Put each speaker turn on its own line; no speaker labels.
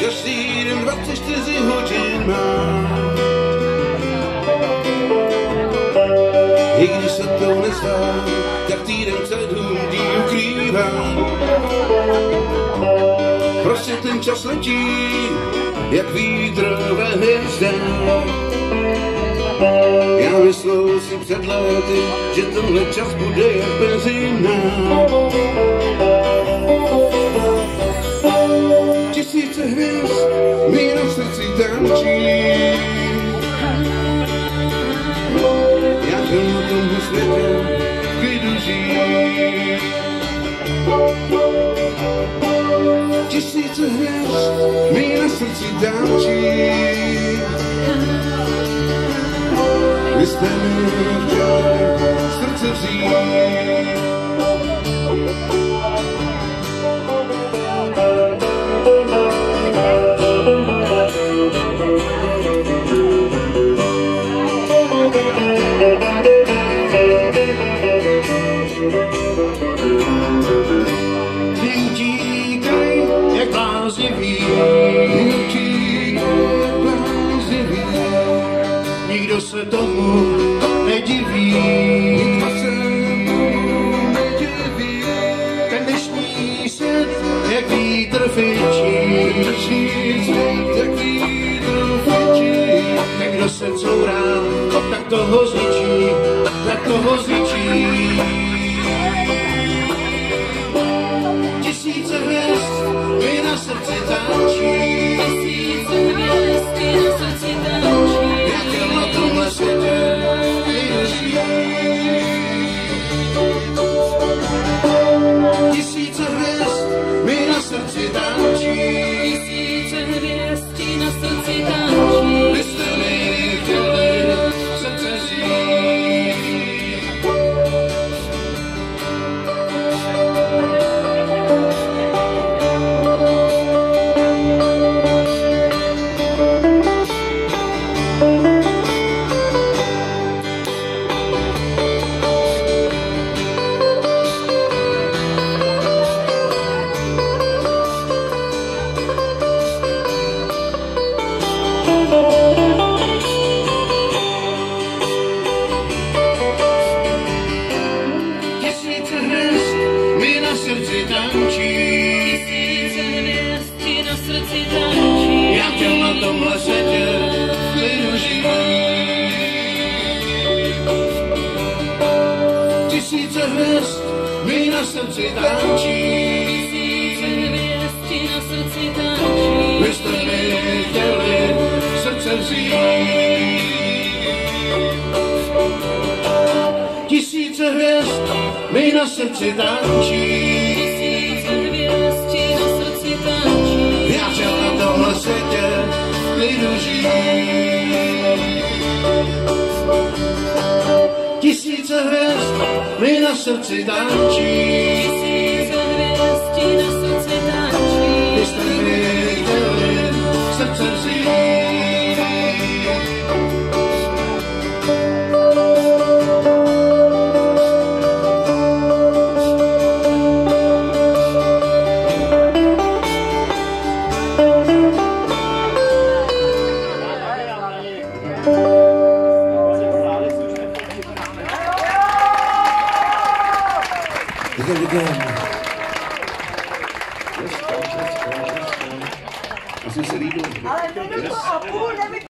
Každý den 24 hodin mám, i když se to nezdá, tak týden 7 dní ukrývám. Prostě ten čas letí, jak vítr ve hvězdách. Já myslel si před léty, že tenhle čas bude jak benzína. Tisíce hvězd mi na srdci tančí. Já chtěl na tomhle světě v klidu žít. Tisíce hvězd mi na srdci tančí. Vy jste mi chtěli srdce vzít.
Utíkaj, jak bláznivý, nikdo se tomu nediví. Ten dnešní svět, jak vítr fičí, někdo se courá, tak toho zničí, tak toho zničí. Tisíce hvězd mi na srdci tančí.
Tisíce hvězd mi na srdci tančí.
Já chtěl na tomhle světě žít. Tisíce hvězd mi na srdci tančí.
Tisíce hvězd ti na srdci tančí.
Vy jste mi chtěli srdce vzít. Tisíce hvězd mi na srdci tančí.
Tisíce hvězd ti na srdci tančí.
Já chtěl na tomhle světě v klidu žít. Tisíce hvězd mi na srdci tančí.
Tisíce hvězd ti na srdci tančí.
Vy jste mi chtěli srdce vzít. Tisíce hvězd mi na srdci tančí.
Tisíce hvězd ti na srdci tančí.
Já chtěl na tomhle světě v klidu žít. Tisíce hvězd mi na srdci tančí.
Tisíce hvězd ti na srdci tančí.
Vy jste mi chtěli srdce vzít.
Asi se líbilo.
Ale to bylo a půl,